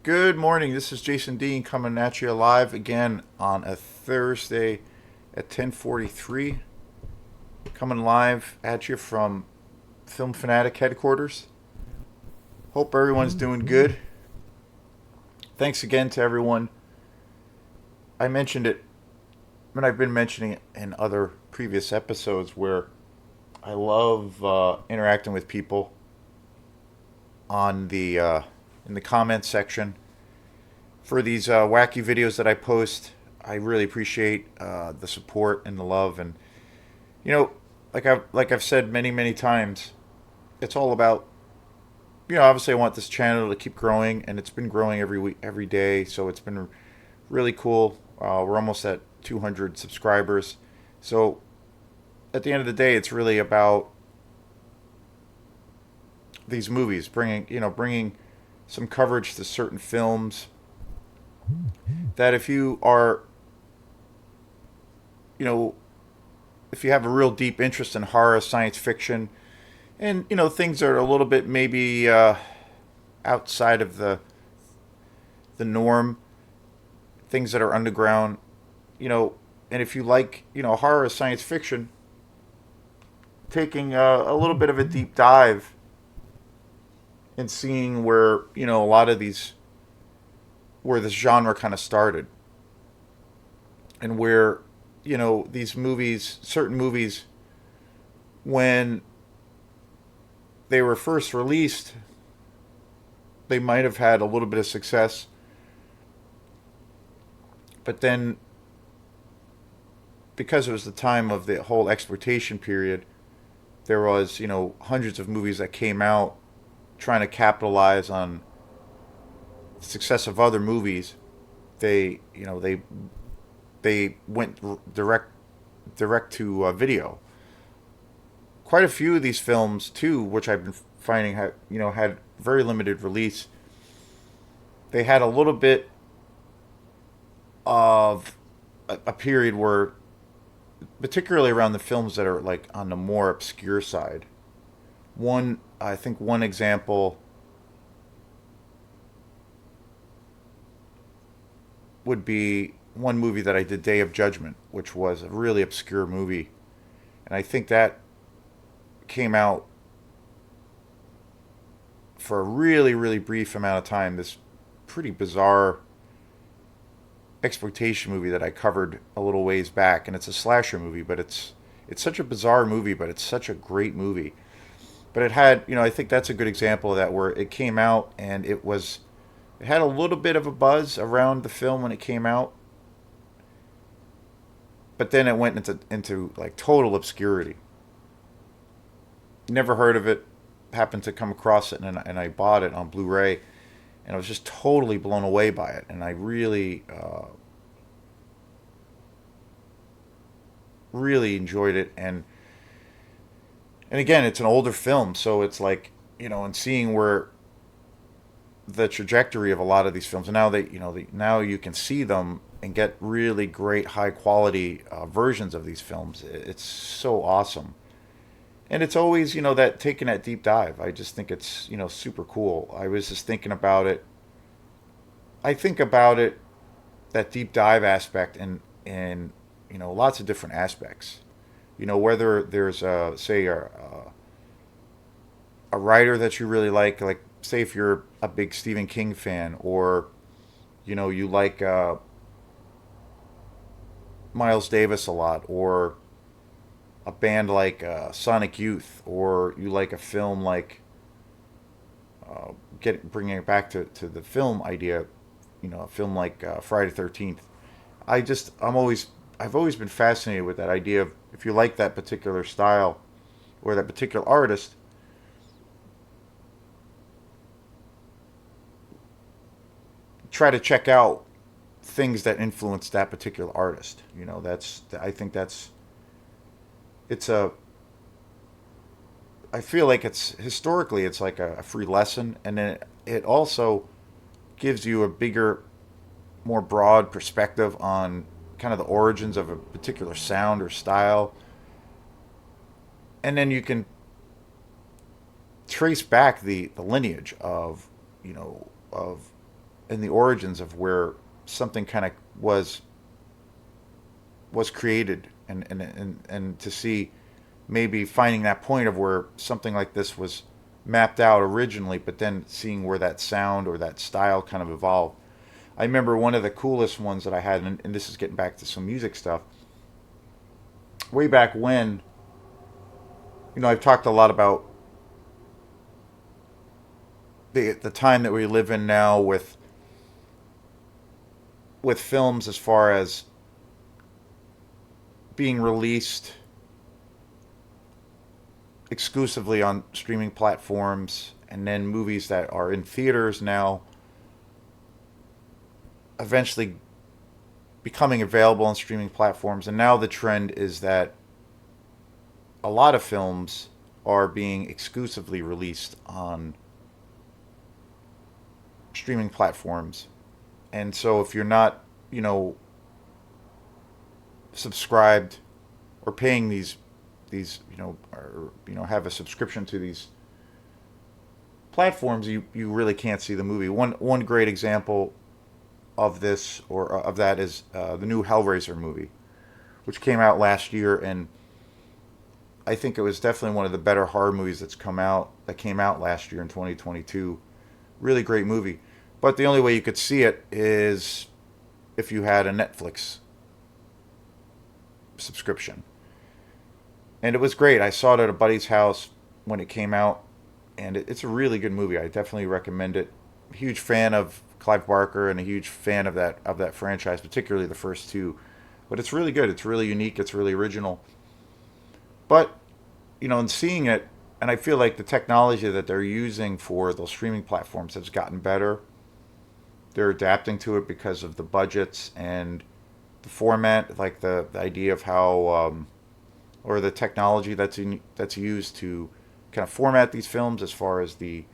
Good morning. This is Jason Dean coming at you live again on a Thursday at 10:43. Coming live at you from Film Fanatic headquarters. Hope everyone's doing good. Thanks again to everyone. I mentioned it, but I've been mentioning it in other previous episodes where I love interacting with people on the in the comments section for these wacky videos that I post. I really appreciate the support and the love, and you know, like I've said many times, it's all about obviously I want this channel to keep growing, and it's been growing every week, every day. So it's been really cool. We're almost at 200 subscribers. So at the end of the day, it's really about these movies, bringing some coverage to certain films that if you are you know if you have a real deep interest in horror, science fiction, and things that are a little bit maybe outside of the norm, things that are underground, you know, and if you like horror or science fiction, taking a little bit of a deep dive and seeing where a lot of these where this genre kind of started, and where these movies, certain movies, when they were first released, they might have had a little bit of success, but then because it was the time of the whole exploitation period, there was hundreds of movies that came out trying to capitalize on the success of other movies. They went direct to video. Quite a few of these films too, which I've been finding had very limited release. They had a little bit of a period where, particularly around the films that are like on the more obscure side. I think one example would be one movie that I did, Day of Judgment, which was a really obscure movie, and I think that came out for a really brief amount of time. This pretty bizarre exploitation movie that I covered a little ways back, and it's a slasher movie, but it's such a bizarre movie, but it's such a great movie. But it had, I think that's a good example of that, where it came out and it had a little bit of a buzz around the film when it came out, but then it went into like total obscurity. Never heard of it. Happened to come across it, and I bought it on Blu-ray, and I was just totally blown away by it. And I really enjoyed it. And again, it's an older film, so it's like and seeing where the trajectory of a lot of these films, and now now you can see them and get really great high quality versions of these films. It's so awesome. And it's always that taking that deep dive. I just think it's super cool. I was just thinking about it. I think about it, that deep dive aspect, and lots of different aspects. Whether there's a writer that you really like say if you're a big Stephen King fan, or you like Miles Davis a lot, or a band like Sonic Youth, or you like a film like bringing it back to the film idea, a film like Friday 13th. I've always been fascinated with that idea of, if you like that particular style or that particular artist, try to check out things that influence that particular artist. That's I think that's it's a I feel like it's historically it's like a free lesson, and then it also gives you a bigger, more broad perspective on kind of the origins of a particular sound or style, and then you can trace back the lineage of and the origins of where something kind of was created, and to see maybe finding that point of where something like this was mapped out originally, but then seeing where that sound or that style kind of evolved. I remember one of the coolest ones that I had, and this is getting back to some music stuff. Way back when, I've talked a lot about the time that we live in now with films as far as being released exclusively on streaming platforms, and then movies that are in theaters now eventually becoming available on streaming platforms. And now the trend is that a lot of films are being exclusively released on streaming platforms. And so if you're not, subscribed or paying these or have a subscription to these platforms, you really can't see the movie. One great example of this or of that is the new Hellraiser movie, which came out last year, and I think it was definitely one of the better horror movies that came out last year in 2022. Really great movie. But the only way you could see it is if you had a Netflix subscription. And it was great. I saw it at a buddy's house when it came out, and it's a really good movie. I definitely recommend it. Huge fan of Clive Barker and a huge fan of that franchise, particularly the first two. But it's really good. It's really unique. It's really original. But in seeing it, and I feel like the technology that they're using for those streaming platforms has gotten better. They're adapting to it because of the budgets and the format, like the idea of how, or the technology that's used to kind of format these films, as far as the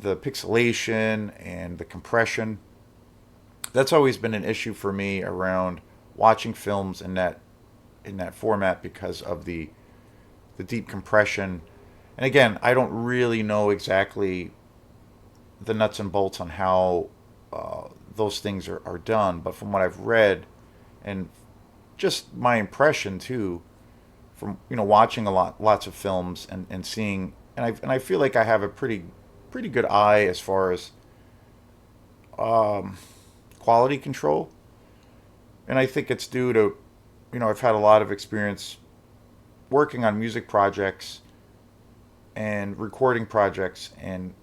pixelation and the compression. That's always been an issue for me around watching films in that format, because of the deep compression. And again, I don't really know exactly the nuts and bolts on how those things are done, but from what I've read and just my impression too, from watching lots of films and seeing, and I feel like I have a pretty good eye as far as quality control, and I think it's due to I've had a lot of experience working on music projects and recording projects, and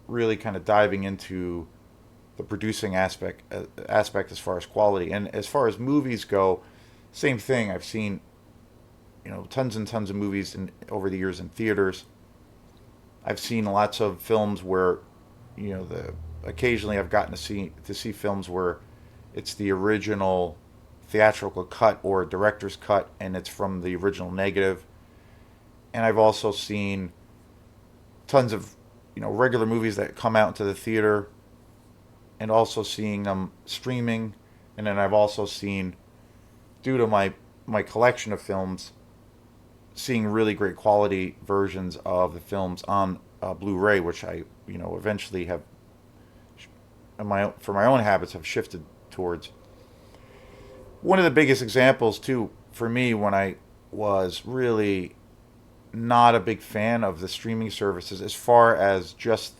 really kind of diving into the producing aspect as far as quality. And as far as movies go, same thing. I've seen tons and tons of movies over the years in theaters. I've seen lots of films where occasionally I've gotten to see films where it's the original theatrical cut or director's cut, and it's from the original negative. And I've also seen tons of regular movies that come out into the theater, and also seeing them streaming. And then I've also seen, due to my collection of films, seeing really great quality versions of the films on Blu-ray, which I eventually have, for my own habits, have shifted towards. One of the biggest examples too for me, when I was really not a big fan of the streaming services, as far as just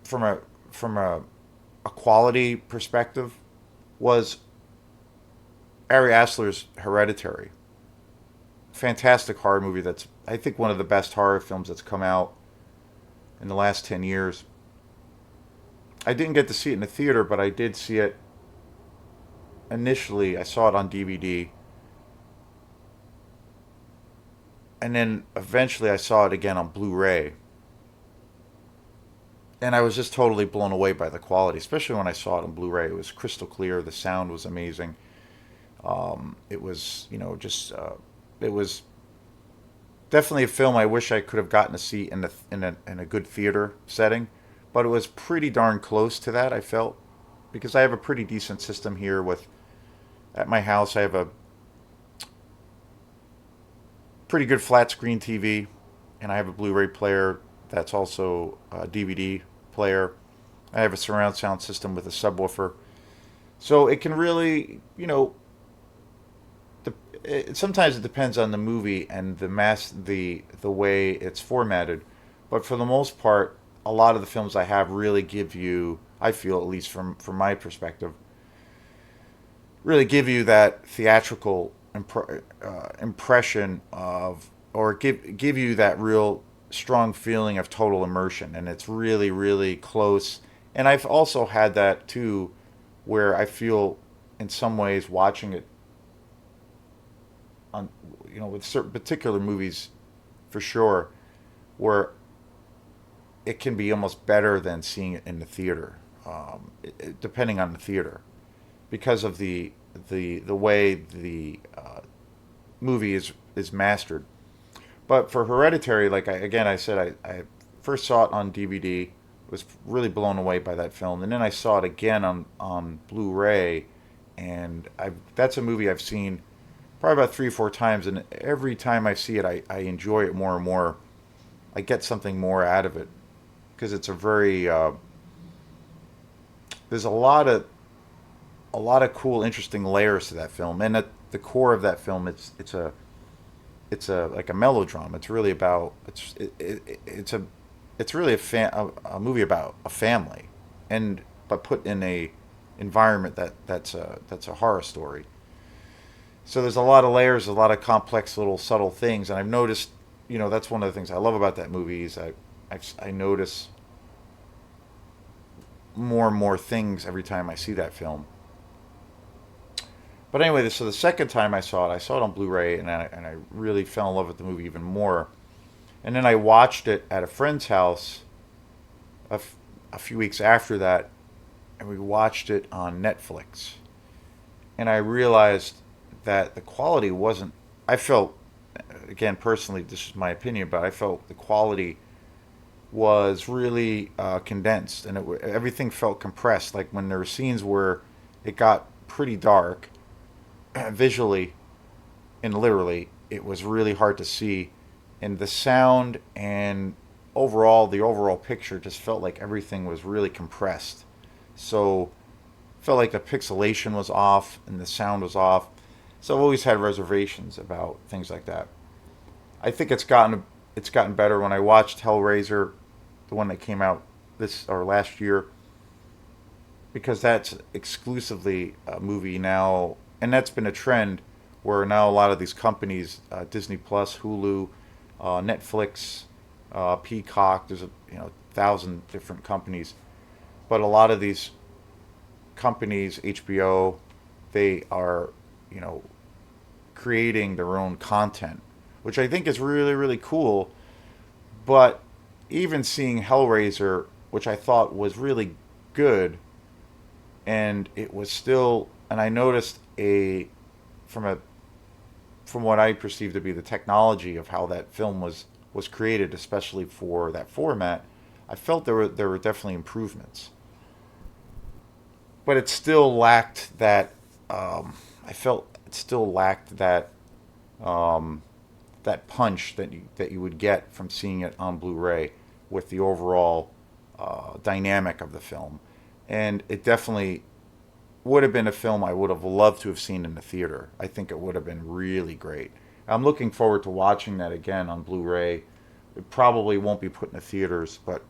from a quality perspective, was Ari Aster's Hereditary. Fantastic horror movie that's, I think, one of the best horror films that's come out in the last 10 years. I didn't get to see it in the theater, but I did see it initially. I saw it on DVD. And then eventually I saw it again on Blu-ray. And I was just totally blown away by the quality, especially when I saw it on Blu-ray. It was crystal clear. The sound was amazing. It was, it was definitely a film I wish I could have gotten to see in a good theater setting, but it was pretty darn close to that, I felt, because I have a pretty decent system here at my house. I have a pretty good flat screen TV, and I have a Blu-ray player that's also a DVD player. I have a surround sound system with a subwoofer, so it can really, sometimes it depends on the movie and the way it's formatted, but for the most part, a lot of the films I have really give you, I feel at least from my perspective, really give you that theatrical impression of, or give you that real strong feeling of total immersion, and it's really really close. And I've also had that too, where I feel in some ways watching it on, with certain particular movies, for sure, where it can be almost better than seeing it in the theater, depending on the theater, because of the way the movie is mastered. But for Hereditary, like I said, I first saw it on DVD, was really blown away by that film, and then I saw it again on Blu-ray, and that's a movie I've seen probably about 3 or 4 times, and every time I see it, I enjoy it more and more. I get something more out of it because it's a very there's a lot of cool, interesting layers to that film, and at the core of that film, it's a like a melodrama. It's really about it's really a movie about a family, and but put in a environment that's a horror story. So there's a lot of layers, a lot of complex little subtle things, and I've noticed, that's one of the things I love about that movie is I notice more and more things every time I see that film. But anyway, so the second time I saw it on Blu-ray, and I really fell in love with the movie even more. And then I watched it at a friend's house a few weeks after that, and we watched it on Netflix. And I realized that the quality wasn't. I felt, again, personally, this is my opinion, but I felt the quality was really condensed, and everything felt compressed. Like when there were scenes where it got pretty dark visually and literally, it was really hard to see, and the sound and the overall picture just felt like everything was really compressed. So felt like the pixelation was off and the sound was off. So I've always had reservations about things like that. I think it's gotten better. When I watched Hellraiser, the one that came out this or last year, because that's exclusively a movie now, and that's been a trend where now a lot of these companies, Disney Plus, Hulu, Netflix, Peacock, there's a thousand different companies, but a lot of these companies, HBO, they are you know creating their own content, which I think is really really cool. But even seeing Hellraiser, which I thought was really good, and it was still, and I noticed from a from what I perceive to be the technology of how that film was created, especially for that format, I felt there were definitely improvements, but it still lacked that. I felt it still lacked um, that punch that you would get from seeing it on Blu-ray with the overall dynamic of the film, and it definitely would have been a film I would have loved to have seen in the theater. I think it would have been really great. I'm looking forward to watching that again on Blu-ray. It probably won't be put in the theaters, but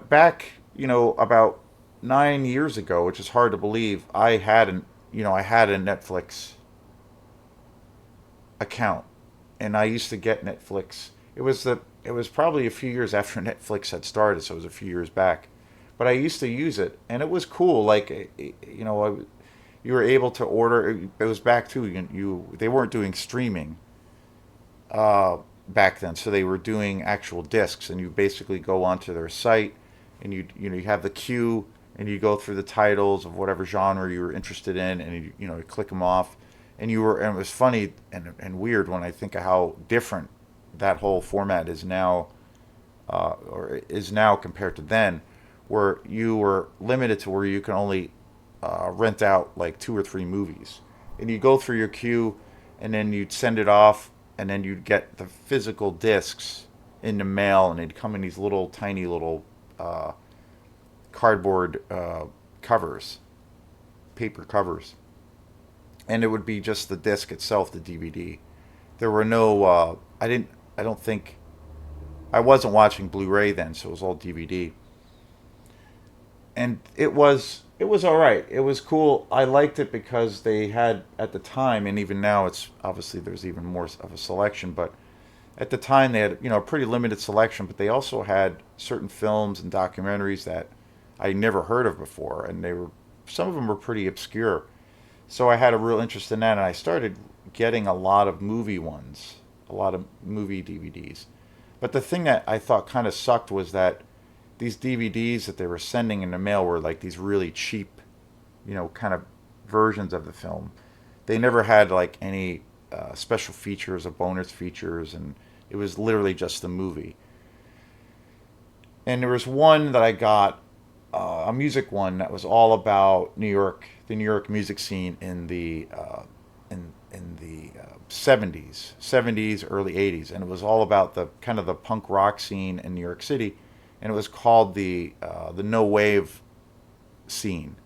back, about 9 years ago, which is hard to believe, I had a Netflix account, and I used to get Netflix. It was probably a few years after Netflix had started, so it was a few years back. But I used to use it, and it was cool. Like, you were able to order. It was back too. They weren't doing streaming back then, so they were doing actual discs, and you basically go onto their site, and you have the queue, and you go through the titles of whatever genre you were interested in, and you click them off, and it was funny and weird when I think of how different that whole format is now, or is now compared to then, where you were limited to where you can only rent out like 2 or 3 movies, and you go through your queue, and then you'd send it off, and then you'd get the physical discs, in the mail, and they'd come in these little tiny little cardboard covers, paper covers, and it would be just the disc itself, the DVD. There were no. I didn't. I don't think. I wasn't watching Blu-ray then, so it was all DVD, and it was all right. It was cool. I liked it because they had at the time, and even now, it's obviously there's even more of a selection, but at the time they had a pretty limited selection, but they also had certain films and documentaries that I never heard of before, and they were some of them were pretty obscure. So I had a real interest in that, and I started getting a lot of movie ones, a lot of movie DVDs. But the thing that I thought kind of sucked was that these DVDs that they were sending in the mail were like these really cheap, kind of versions of the film. They never had like any special features or bonus features, and it was literally just the movie. And there was one that I got, a music one that was all about New York, the New York music scene in the '70s, early '80s, and it was all about the kind of the punk rock scene in New York City, and it was called the No Wave scene,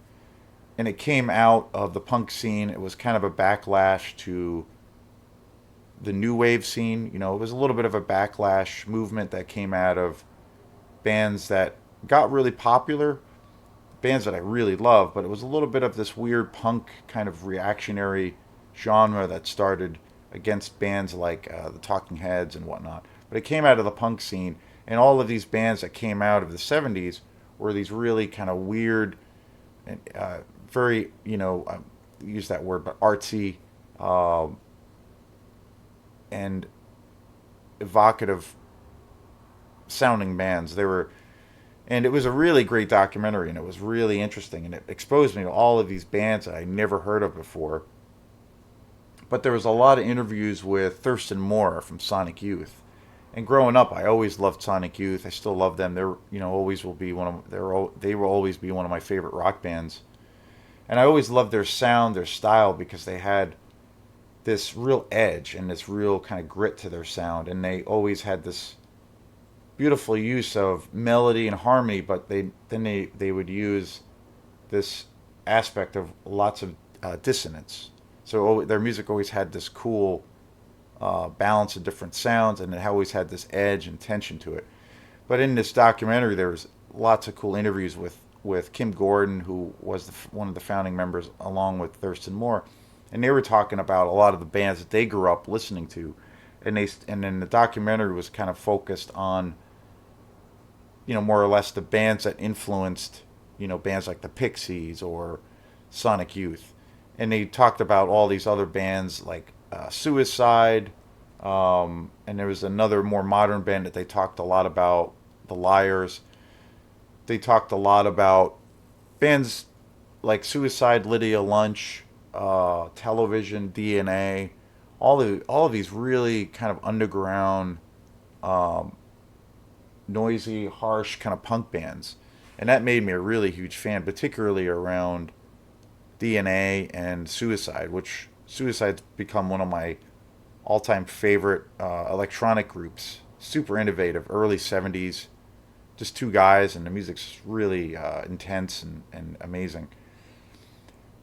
and it came out of the punk scene. It was kind of a backlash to the new wave scene. It was a little bit of a backlash movement that came out of bands that got really popular, bands that I really love, but it was a little bit of this weird punk kind of reactionary genre that started against bands like the Talking Heads and whatnot. But it came out of the punk scene, and all of these bands that came out of the '70s were these really kind of weird and very, use that word, but artsy uh, and evocative sounding bands. And it was a really great documentary, and it was really interesting, and it exposed me to all of these bands that I never heard of before. But there was a lot of interviews with Thurston Moore from Sonic Youth. And growing up, I always loved Sonic Youth. I still love them. They're, always will be they will always be one of my favorite rock bands. And I always loved their sound, their style, because they had this real edge and this real kind of grit to their sound, and they always had this beautiful use of melody and harmony, but they would use this aspect of lots of dissonance. So their music always had this cool balance of different sounds, and it always had this edge and tension to it. But in this documentary, there was lots of cool interviews with Kim Gordon, who was one of the founding members, along with Thurston Moore, and they were talking about a lot of the bands that they grew up listening to, and then the documentary was kind of focused on more or less the bands that influenced, bands like the Pixies or Sonic Youth. And they talked about all these other bands like Suicide, and there was another more modern band that they talked a lot about, the Liars. They talked a lot about bands like Suicide, Lydia Lunch, Television, DNA, all of these really kind of underground, um, noisy, harsh kind of punk bands, and that made me a really huge fan, particularly around DNA and Suicide, which Suicide's become one of my all-time favorite electronic groups. Super innovative, early '70s, just two guys, and the music's really intense and amazing.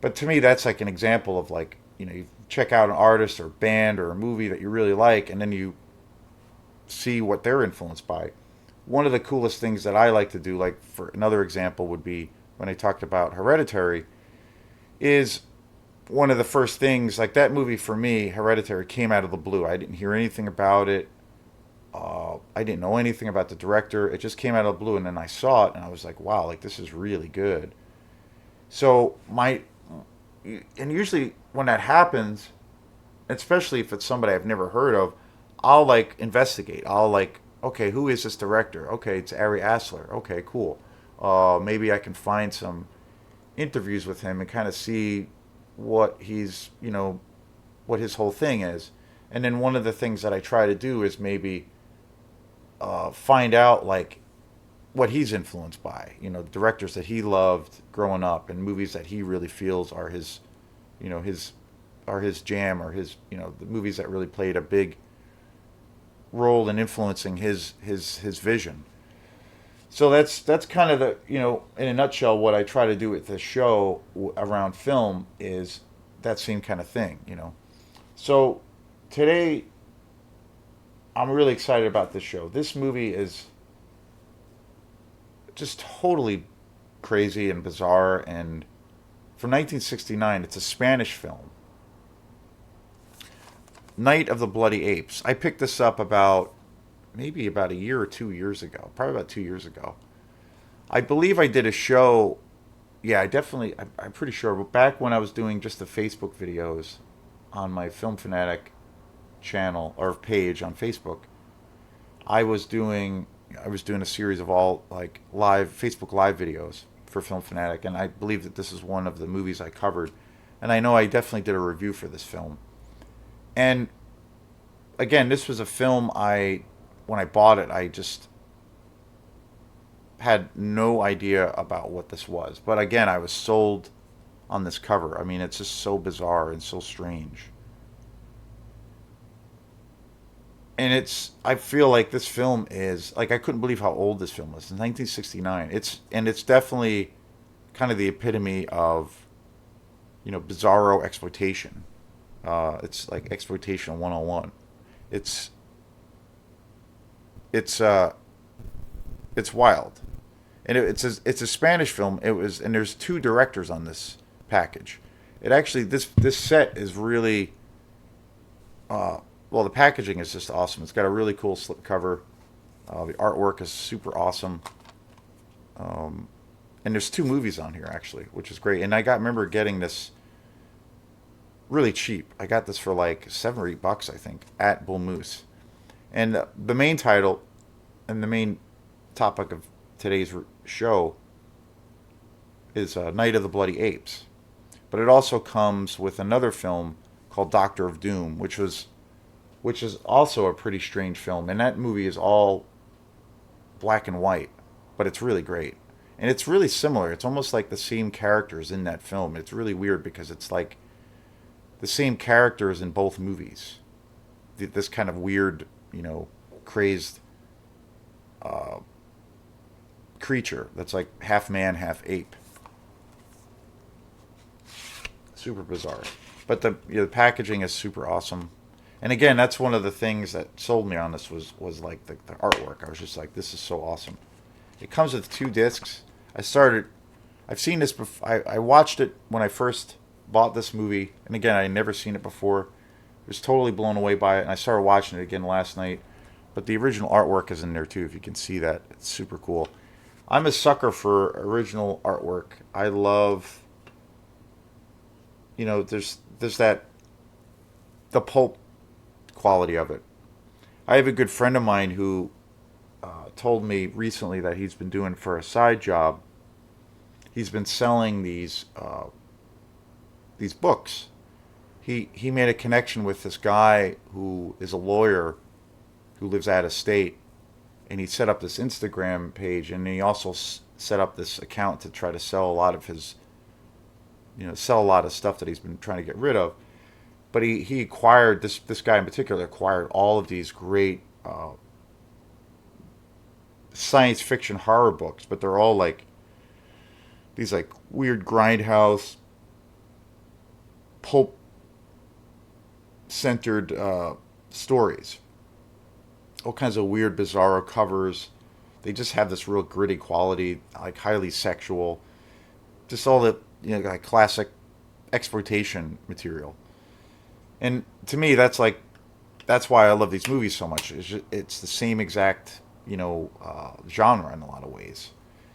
But to me, that's like an example of like you check out an artist or band or a movie that you really like, and then you see what they're influenced by. One of the coolest things that I like to do, like for another example, would be when I talked about Hereditary, is one of the first things, like that movie for me, Hereditary, came out of the blue. I didn't hear anything about it. I didn't know anything about the director. It just came out of the blue, and then I saw it, and I was like, wow, like this is really good. So and usually when that happens, especially if it's somebody I've never heard of, I'll like investigate. I'll like, okay, who is this director? Okay, it's Ari Aster. Okay, cool. Maybe I can find some interviews with him and kind of see what what his whole thing is. And then one of the things that I try to do is maybe find out like what he's influenced by, directors that he loved growing up and movies that he really feels are his, you know, his are his jam or his, the movies that really played a big role in influencing his vision. So that's kind of the, in a nutshell, what I try to do with the show around film is that same kind of thing. So today I'm really excited about this show. This movie is just totally crazy and bizarre, and from 1969. It's a Spanish film, Night of the Bloody Apes. I picked this up maybe about a year or 2 years ago, probably about 2 years ago. I believe I did a show. Yeah, I'm pretty sure. But back when I was doing just the Facebook videos on my Film Fanatic channel or page on Facebook, I was doing I was doing a series of all like live Facebook live videos for Film Fanatic, and I believe that this is one of the movies I covered. And I know I definitely did a review for this film. And again, this was a film when I bought it, I just had no idea about what this was. But again, I was sold on this cover. I mean, it's just so bizarre and so strange. And I feel like this film is like, I couldn't believe how old this film was. It's 1969. It's definitely kind of the epitome of, bizarro exploitation. It's like exploitation 101. It's it's uh it's wild. And it's a Spanish film. And there's two directors on this package. It actually, this set is really, well, the packaging is just awesome. It's got a really cool slipcover. The artwork is super awesome. And there's two movies on here actually, which is great. And remember getting this really cheap. I got this for like $7 or $8, I think, at Bull Moose. And the main title and the main topic of today's show is Night of the Bloody Apes. But it also comes with another film called Doctor of Doom, which is also a pretty strange film. And that movie is all black and white, but it's really great. And it's really similar. It's almost like the same characters in that film. It's really weird because it's like the same characters in both movies. This kind of weird, crazed creature that's like half man, half ape. Super bizarre. But the packaging is super awesome. And again, that's one of the things that sold me on this was like the artwork. I was just like, this is so awesome. It comes with 2 discs. I've seen this before. I watched it when I first bought this movie. And again, I had never seen it before. I was totally blown away by it. And I started watching it again last night. But the original artwork is in there too, if you can see that. It's super cool. I'm a sucker for original artwork. I love, there's the pulp quality of it. I have a good friend of mine who told me recently that he's been doing for a side job. He's been selling these books. He made a connection with this guy who is a lawyer who lives out of state, and he set up this Instagram page, and he also set up this account to try to sell a lot of his, sell a lot of stuff that he's been trying to get rid of. But he acquired, this guy in particular acquired all of these great science fiction horror books, but they're all like these like weird grindhouse pulp centered stories. All kinds of weird bizarro covers. They just have this real gritty quality, like highly sexual. Just all the like classic exploitation material. And to me, that's why I love these movies so much. It's the same exact genre in a lot of ways.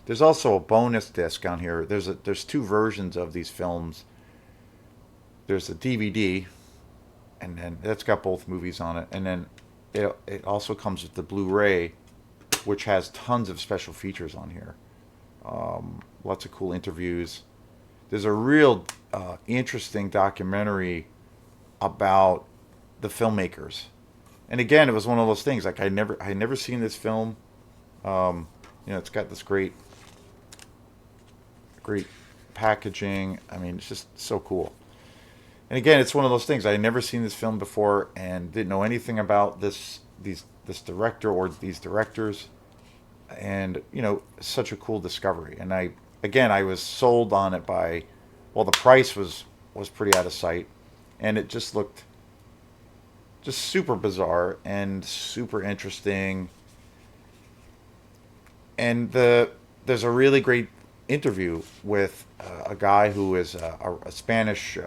There's also a bonus disc on here. There's 2 versions of these films. There's a DVD, and then that's got both movies on it. And then it also comes with the Blu-ray, which has tons of special features on here. Lots of cool interviews. There's a real interesting documentary about the filmmakers. And again, it was one of those things like I never seen this film. It's got this great packaging. I mean, it's just so cool. And again, it's one of those things I had never seen this film before and didn't know anything about this this director or these directors, and such a cool discovery. And I was sold on it by, well, the price was pretty out of sight, and it just looked just super bizarre and super interesting. And there's a really great interview with a guy who is a Spanish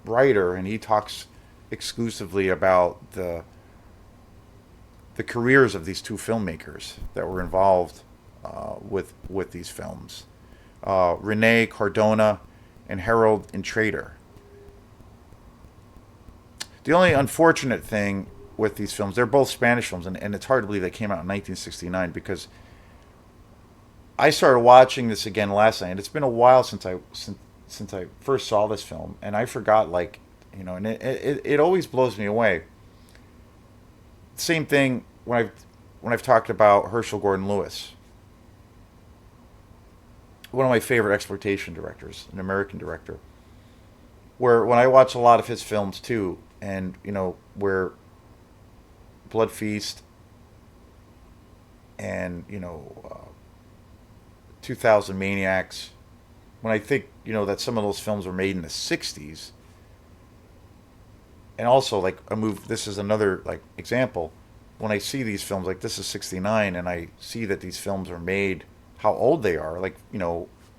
writer, and he talks exclusively about the careers of these two filmmakers that were involved with these films, Rene Cardona and Harold Intrater. The only unfortunate thing with these films, they're both Spanish films, and it's hard to believe they came out in 1969, because I started watching this again last night. And it's been a while since I first saw this film, and I forgot, like, and it always blows me away. Same thing when I've talked about Herschel Gordon Lewis, one of my favorite exploitation directors, an American director. Where when I watch a lot of his films too, and where Blood Feast and 2000 Maniacs, when I think that some of those films were made in the 60s, and also like a move. This is another like example. When I see these films, like this is 69, and I see that these films are made, how old they are, like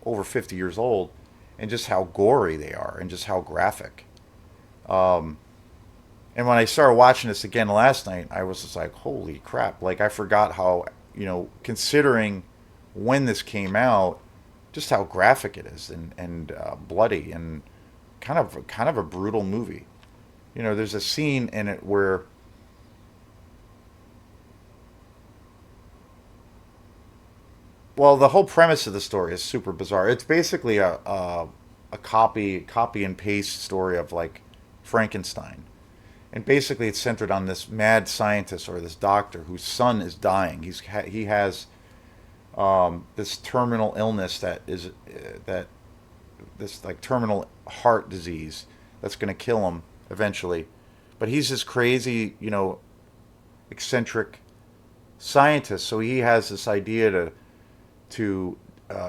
over 50 years old, and just how gory they are, and just how graphic. Um, and when I started watching this again last night, I was just like, holy crap! Like I forgot how considering when this came out, just how graphic it is, and bloody, and kind of a brutal movie. There's a scene in it where, well, the whole premise of the story is super bizarre. It's basically a copy and paste story of like Frankenstein, and basically it's centered on this mad scientist or this doctor whose son is dying. He has this terminal illness that this like terminal heart disease that's going to kill him eventually. But he's this crazy, eccentric scientist. So he has this idea to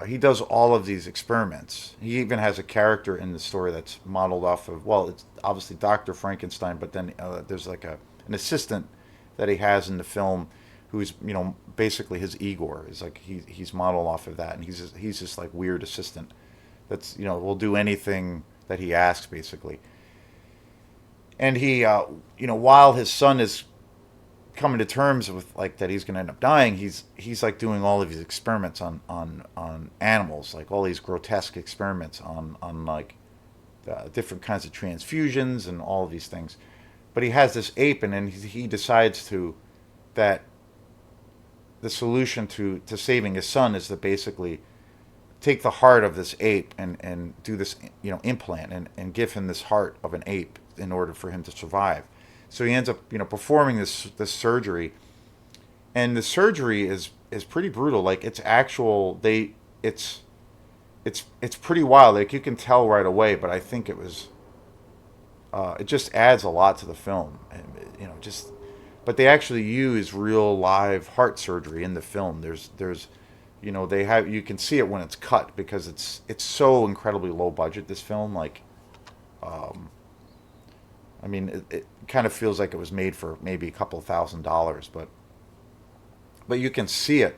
he does all of these experiments. He even has a character in the story that's modeled off of, well, it's obviously Dr. Frankenstein, but then there's like an assistant that he has in the film who's basically his Igor, is like he's modeled off of that, and he's just like weird assistant that's will do anything that he asks basically. And he while his son is coming to terms with like that he's going to end up dying, he's like doing all of these experiments on animals, like all these grotesque experiments on like different kinds of transfusions and all of these things. But he has this ape, and then he decides that the solution to saving his son is to basically take the heart of this ape and do this implant, and give him this heart of an ape in order for him to survive. So he ends up performing this surgery, and the surgery is pretty brutal. Like it's pretty wild. Like you can tell right away. But I think it just adds a lot to the film, and just. But they actually use real live heart surgery in the film. There's they have, you can see it when it's cut, because it's so incredibly low budget, this film. Like um, I mean, it kind of feels like it was made for maybe a couple $1,000, but you can see it.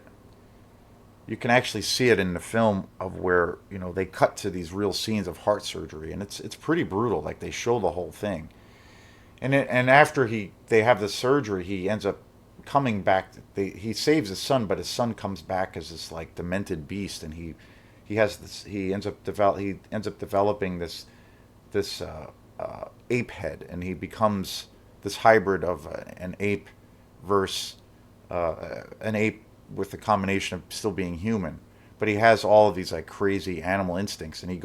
You can actually see it in the film of where they cut to these real scenes of heart surgery, and it's pretty brutal. Like they show the whole thing, and after they have the surgery, he ends up coming back. He saves his son, but his son comes back as this like demented beast, and he ends up developing this ape head, and he becomes this hybrid of an ape versus an ape with a combination of still being human. But he has all of these like crazy animal instincts, and he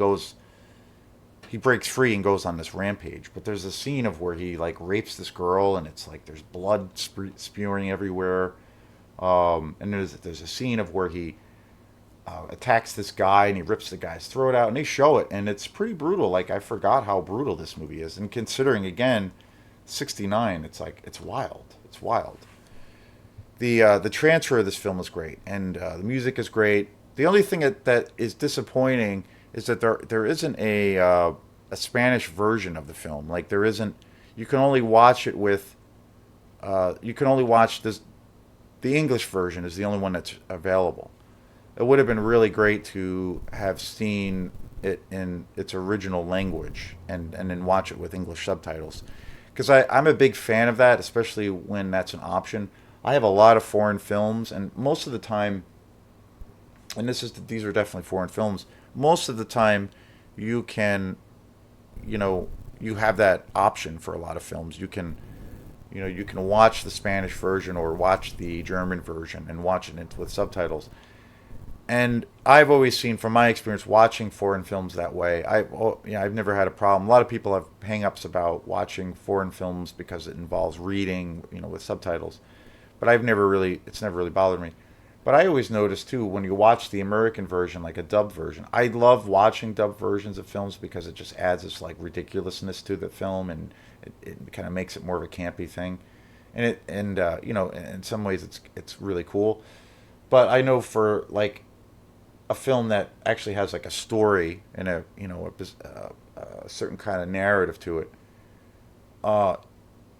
breaks free and goes on this rampage. But there's a scene of where he like rapes this girl, and it's like there's blood spewing everywhere. And there's a scene of where he attacks this guy, and he rips the guy's throat out, and they show it, and it's pretty brutal. Like I forgot how brutal this movie is, and considering again, '69, it's like it's wild. It's wild. The transfer of this film is great, and the music is great. The only thing that is disappointing is that there isn't a Spanish version of the film. Like there isn't. You can only watch it with. You can only watch this. The English version is the only one that's available. It would have been really great to have seen it in its original language and then watch it with English subtitles. Because I'm a big fan of that, especially when that's an option. I have a lot of foreign films, and most of the time, and these are definitely foreign films. Most of the time, you can, you know, you have that option for a lot of films. You can watch the Spanish version or watch the German version and watch it with subtitles. And I've always seen, from my experience watching foreign films that way, I've never had a problem. A lot of people have hang-ups about watching foreign films because it involves reading, with subtitles. But it's never really bothered me. But I always notice too when you watch the American version, like a dubbed version. I love watching dubbed versions of films because it just adds this like ridiculousness to the film, and it kind of makes it more of a campy thing. And in some ways it's really cool. But I know for like a film that actually has like a story and a certain kind of narrative to it, uh,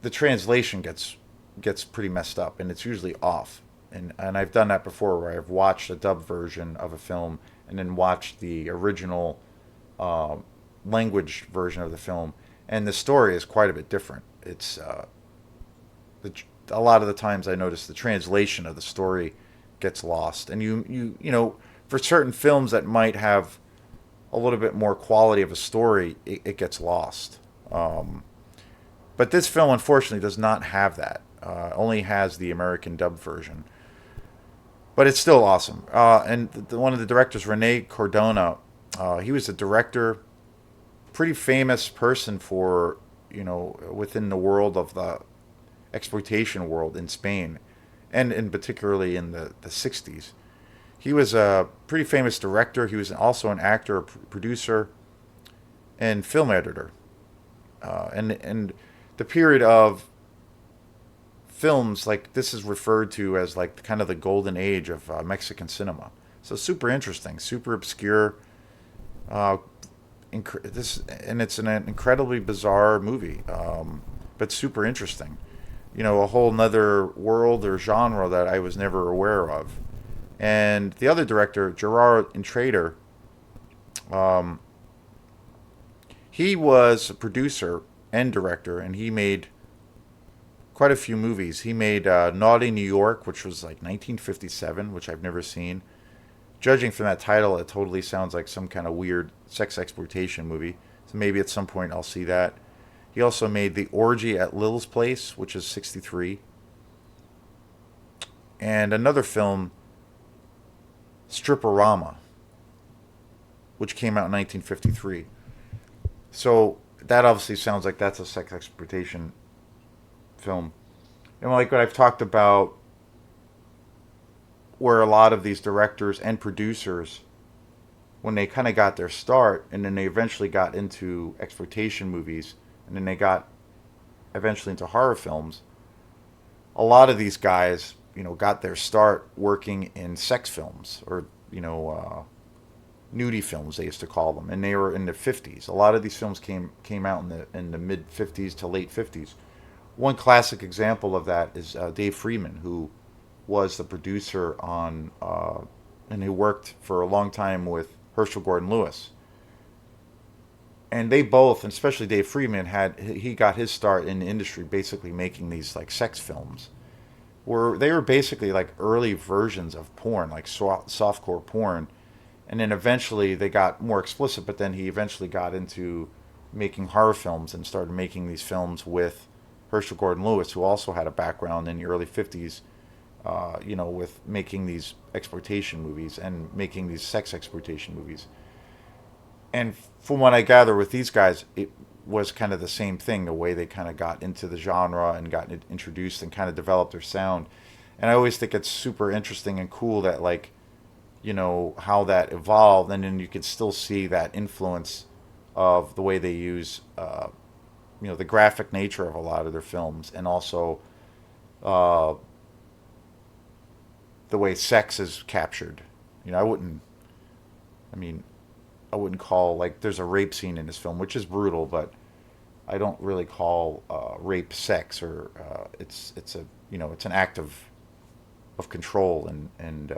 the translation gets pretty messed up, and it's usually off. And I've done that before, where I've watched a dub version of a film and then watched the original uh, language version of the film, and the story is quite a bit different. The, a lot of the times I notice the translation of the story gets lost, and for certain films that might have a little bit more quality of a story, it gets lost. But this film, unfortunately, does not have that. Only has the American dub version, but it's still awesome. And one of the directors, Rene Cardona, he was a director, pretty famous person for within the world of the exploitation world in Spain, and in particularly in the 60s. He was a pretty famous director. He was also an actor, producer, and film editor. And the period of films like this is referred to as like kind of the golden age of Mexican cinema. So super interesting, super obscure. Uh, it's an incredibly bizarre movie, but super interesting. A whole nother world or genre that I was never aware of. And the other director, Gerard Intrader, um, he was a producer and director, and he made quite a few movies. He made Naughty New York, which was like 1957, which I've never seen. Judging from that title, it totally sounds like some kind of weird sex exploitation movie. So maybe at some point I'll see that. He also made The Orgy at Lil's Place, which is 63. And another film, Stripperama, which came out in 1953. So that obviously sounds like that's a sex exploitation film. And like what I've talked about, where a lot of these directors and producers, when they kind of got their start, and then they eventually got into exploitation movies, and then they got eventually into horror films, a lot of these guys, got their start working in sex films, or nudie films they used to call them, and they were in the 50s. A lot of these films came out in the mid 50s to late 50s. One classic example of that is Dave Freeman, who was the producer on and who worked for a long time with Herschel Gordon Lewis. And they both, and especially Dave Freeman, he got his start in the industry basically making these like sex films, where they were basically like early versions of porn, like softcore porn. And then eventually they got more explicit, but then he eventually got into making horror films and started making these films with Herschel Gordon Lewis, who also had a background in the early 50s, with making these exploitation movies and making these sex exploitation movies. And from what I gather with these guys, it was kind of the same thing, the way they kind of got into the genre and got introduced and kind of developed their sound. And I always think it's super interesting and cool that, like, how that evolved, and then you can still see that influence of the way they use, the graphic nature of a lot of their films, and also uh, the way sex is captured. You know, I wouldn't. I mean, I wouldn't call like there's a rape scene in this film, which is brutal, but I don't really call rape sex or it's a it's an act of control and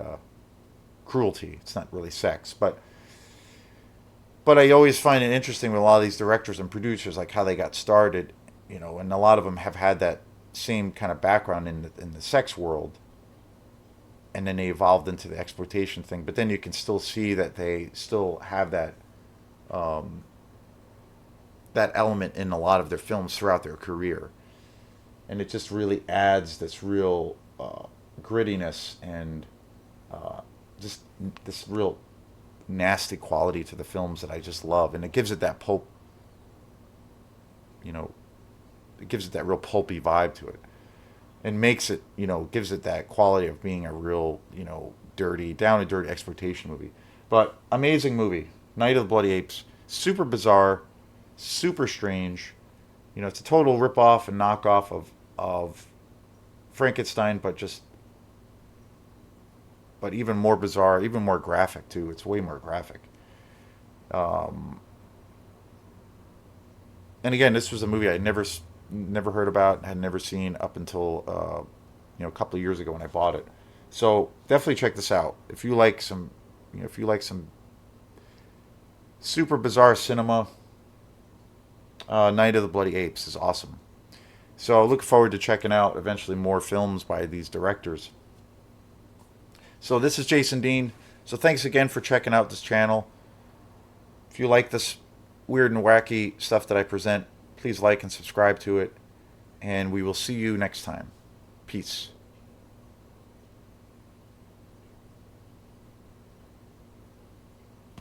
cruelty. It's not really sex, but I always find it interesting with a lot of these directors and producers, like how they got started, and a lot of them have had that same kind of background in the sex world, and then they evolved into the exploitation thing. But then you can still see that they still have um, that element in a lot of their films throughout their career, and it just really adds this real grittiness and just this real nasty quality to the films that I just love, and it gives it that pulp, you know, it gives it that real pulpy vibe to it, and makes it, gives it that quality of being a real, dirty, down and dirty exploitation movie. But amazing movie, Night of the Bloody Apes, super bizarre, super strange. It's a total rip-off and knockoff of Frankenstein, but even more bizarre, even more graphic too. It's way more graphic. Um, and again, this was a movie I never heard about, had never seen up until a couple of years ago when I bought it. So definitely check this out if you like some, if you like some super bizarre cinema. Night of the Bloody Apes is awesome. So I look forward to checking out eventually more films by these directors. So this is Jason Dean. So thanks again for checking out this channel. If you like this weird and wacky stuff that I present, please like and subscribe to it. And we will see you next time. Peace.